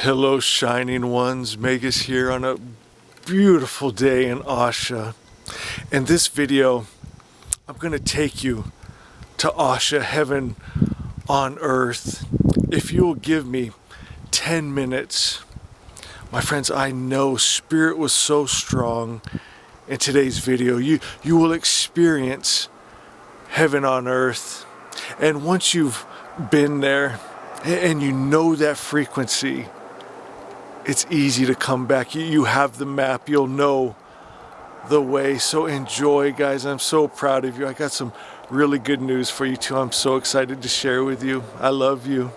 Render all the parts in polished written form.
Hello, shining ones. Magus here on a beautiful day in Asha. In this video, I'm going to take you to Asha, heaven on earth. If you will give me 10 minutes, my friends, I know Spirit was so strong in today's video. You will experience heaven on earth. And once you've been there and you know that frequency, it's easy to come back. You have the map. You'll know the way. So enjoy, guys. I'm so proud of you. I got some really good news for you, too. I'm so excited to share with you. I love you.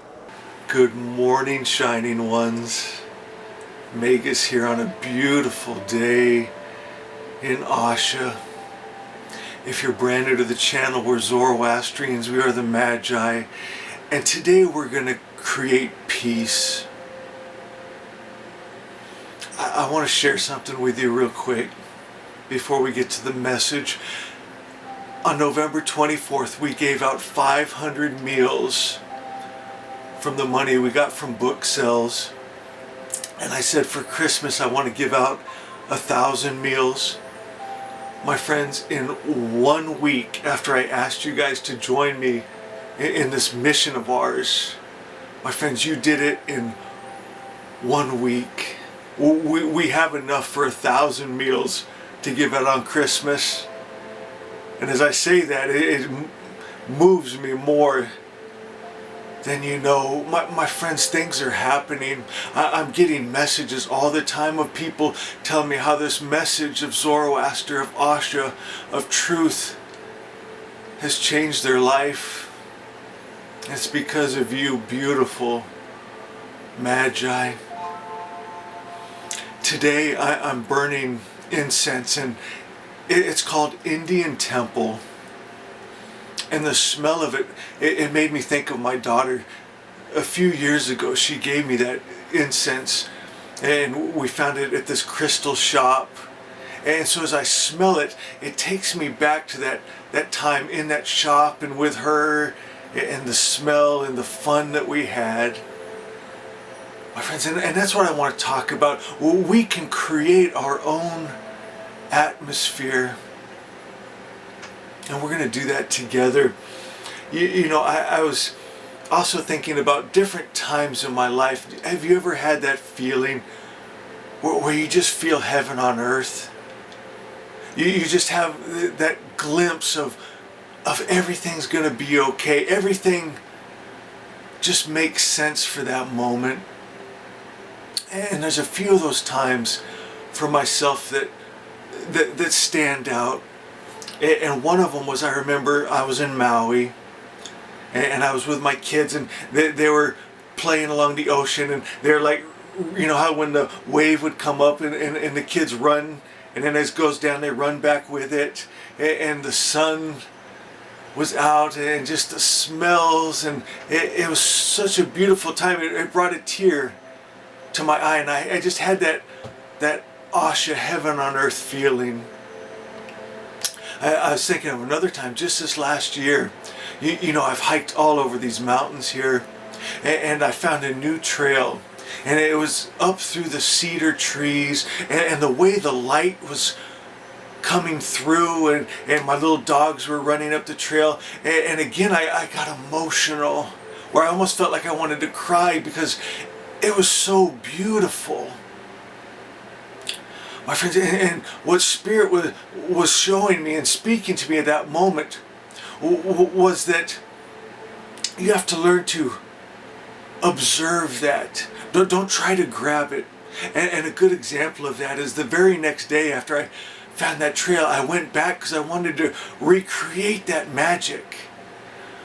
Good morning, shining ones. Magus here on a beautiful day in Asha. If you're brand new to the channel, we're Zoroastrians. We are the Magi. And today we're going to create peace. I want to share something with you real quick before we get to the message. On November 24th, we gave out 500 meals from the money we got from book sales. And I said for Christmas, I want to give out 1,000 meals. My friends, in 1 week after I asked you guys to join me in this mission of ours, my friends, you did it in 1 week. We have enough for 1,000 meals to give out on Christmas. And as I say that, it moves me more than you know. My friends, things are happening. I'm getting messages all the time of people telling me how this message of Zoroaster, of Asha, of truth has changed their life. It's because of you, beautiful Magi. Today I'm burning incense, and it's called Indian Temple. And the smell of it made me think of my daughter. A few years ago, she gave me that incense, and we found it at this crystal shop. And so as I smell it, it takes me back to that time in that shop and with her, and the smell and the fun that we had. My friends, and that's what I want to talk about. We can create our own atmosphere. And we're going to do that together. You know, I was also thinking about different times in my life. Have you ever had that feeling where you just feel heaven on earth? You just have that glimpse of everything's going to be okay. Everything just makes sense for that moment. And there's a few of those times for myself that stand out. And one of them was, I remember I was in Maui, and I was with my kids, and they were playing along the ocean, and they're like, you know how when the wave would come up and the kids run, and then as it goes down they run back with it, and the sun was out, and just the smells, and it was such a beautiful time. It brought a tear to my eye, and I just had that Asha, heaven on earth feeling. I was thinking of another time, just this last year. You know, I've hiked all over these mountains here, and I found a new trail, and it was up through the cedar trees, and the way the light was coming through, and my little dogs were running up the trail, and again I got emotional, where I almost felt like I wanted to cry because it was so beautiful. My friends, and what Spirit was showing me and speaking to me at that moment was that you have to learn to observe that. Don't try to grab it. And a good example of that is the very next day after I found that trail, I went back because I wanted to recreate that magic.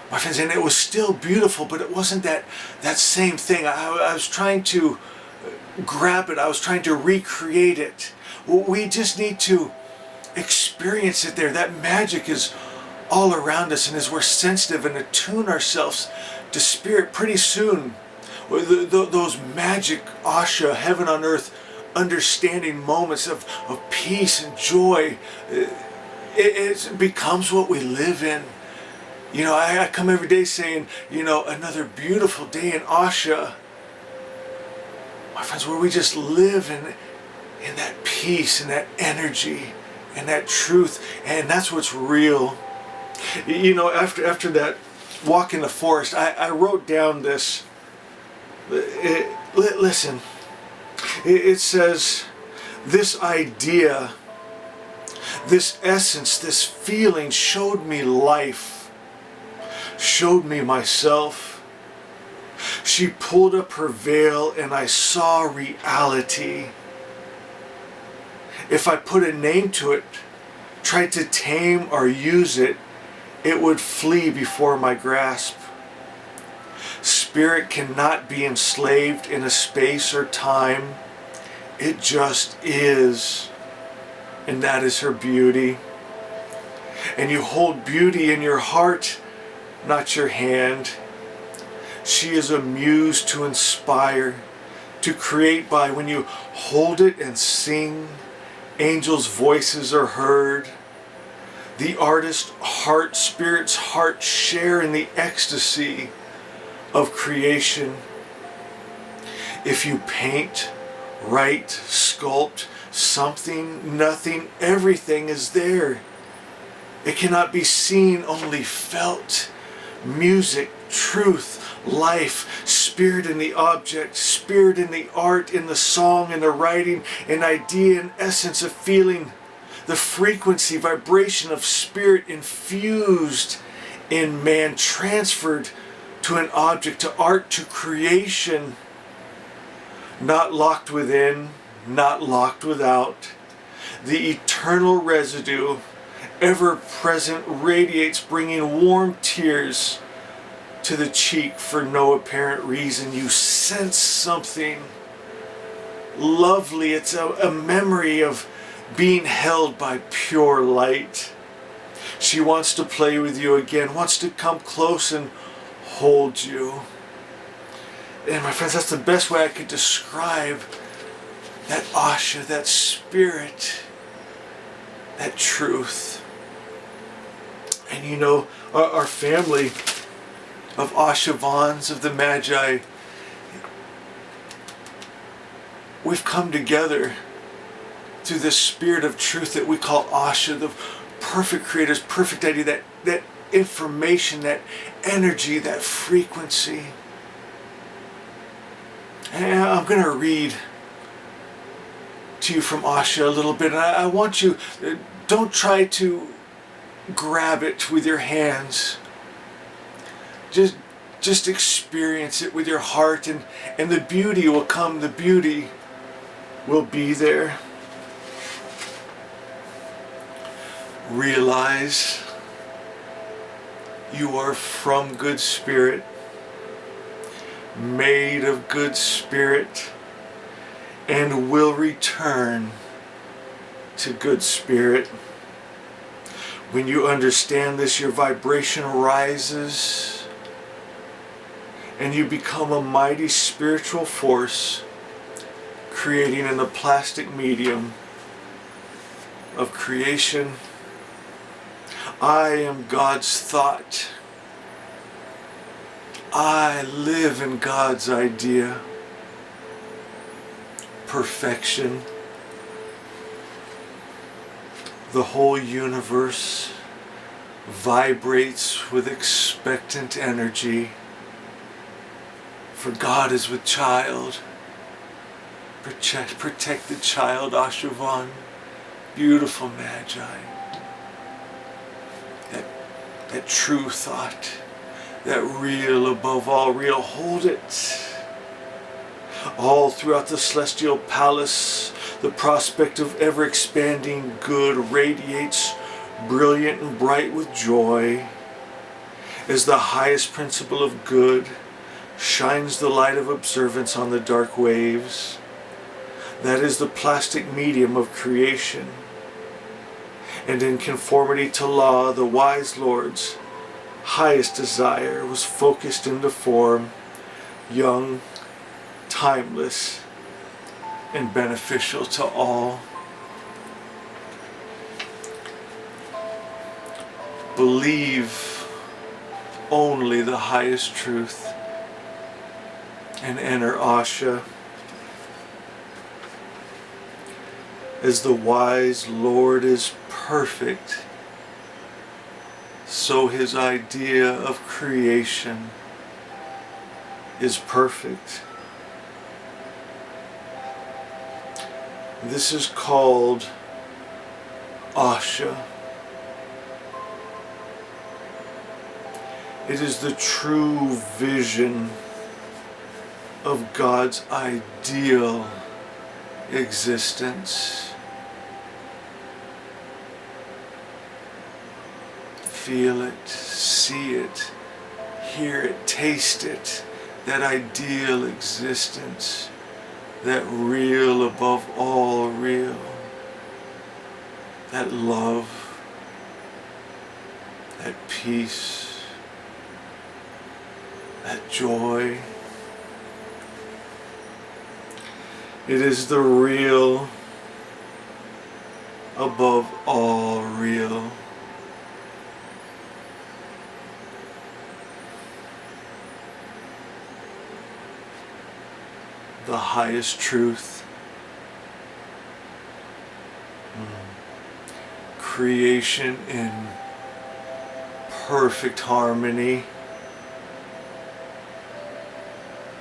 My friends, and it was still beautiful, but it wasn't that same thing. I was trying to grab it. I was trying to recreate it. We just need to experience it there. That magic is all around us, and as we're sensitive and attune ourselves to Spirit, pretty soon those magic Asha, heaven on earth, understanding moments of peace and joy, it becomes what we live in. You know, I come every day saying, you know, another beautiful day in Asha. my friends, where we just live in that peace and that energy and that truth, and that's what's real. You know, after that walk in the forest, I wrote down this. Listen, it says, this idea, this essence, this feeling showed me life, showed me myself. She pulled up her veil and I saw reality. If I put a name to it, tried to tame or use it, it would flee before my grasp. Spirit cannot be enslaved in a space or time. It just is. And that is her beauty. And you hold beauty in your heart, not your hand. She is a muse to inspire, to create by. When you hold it and sing, angels' voices are heard. The artist's heart, spirit's heart share in the ecstasy of creation. If you paint, write, sculpt, something, nothing, everything is there. It cannot be seen, only felt. Music, truth, life, spirit in the object, spirit in the art, in the song, in the writing, an idea, an essence of feeling, the frequency, vibration of spirit infused in man, transferred to an object, to art, to creation, not locked within, not locked without. The eternal residue, ever present, radiates, bringing warm tears to the cheek for no apparent reason. You sense something lovely. It's a memory of being held by pure light. She wants to play with you again, wants to come close and hold you. And my friends, that's the best way I could describe that Asha, that spirit, that truth. And you know, our family of Ashavans, of the Magi, we've come together through this spirit of truth that we call Asha, the perfect creator's perfect idea, that information, that energy, that frequency. And I'm going to read to you from Asha a little bit. And I want you, don't try to grab it with your hands. Just experience it with your heart, and the beauty will come. The beauty will be there. Realize you are from good spirit, made of good spirit, and will return to good spirit. When you understand this, your vibration rises and you become a mighty spiritual force, creating in the plastic medium of creation. I am God's thought. I live in God's idea. Perfection. The whole universe vibrates with expectant energy. For God is with child. Protect the child, Ashavan. Beautiful Magi. That true thought. That real above all real. Hold it. All throughout the celestial palace, the prospect of ever-expanding good radiates brilliant and bright with joy. As the highest principle of good shines the light of observance on the dark waves. That is the plastic medium of creation. And in conformity to law, the wise Lord's highest desire was focused into form, young, timeless, and beneficial to all. Believe only the highest truth and enter Asha As the wise Lord is perfect, so his idea of creation is perfect. This is called Asha. It is the true vision of God's ideal existence. Feel it, see it, hear it, taste it, that ideal existence, that real above all real, that love, that peace, that joy. It is the real above all real. The highest truth. Creation in perfect harmony,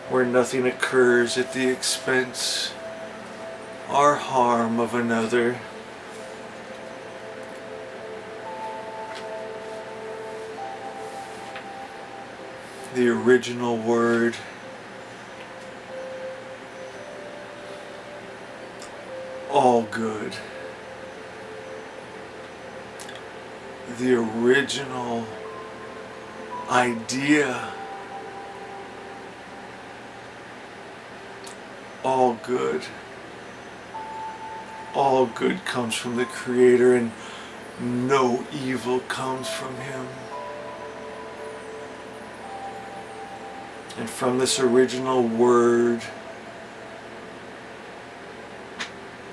where nothing occurs at the expense or harm of another. The original word, all good. The original idea, all good. All good comes from the Creator, and no evil comes from Him. And from this original word,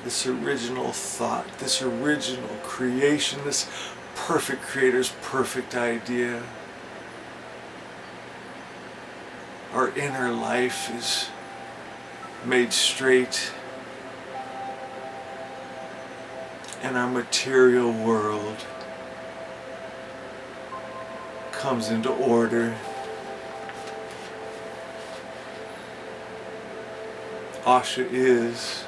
this original thought, this original creation, this perfect Creator's perfect idea, our inner life is made straight, and our material world comes into order. Asha is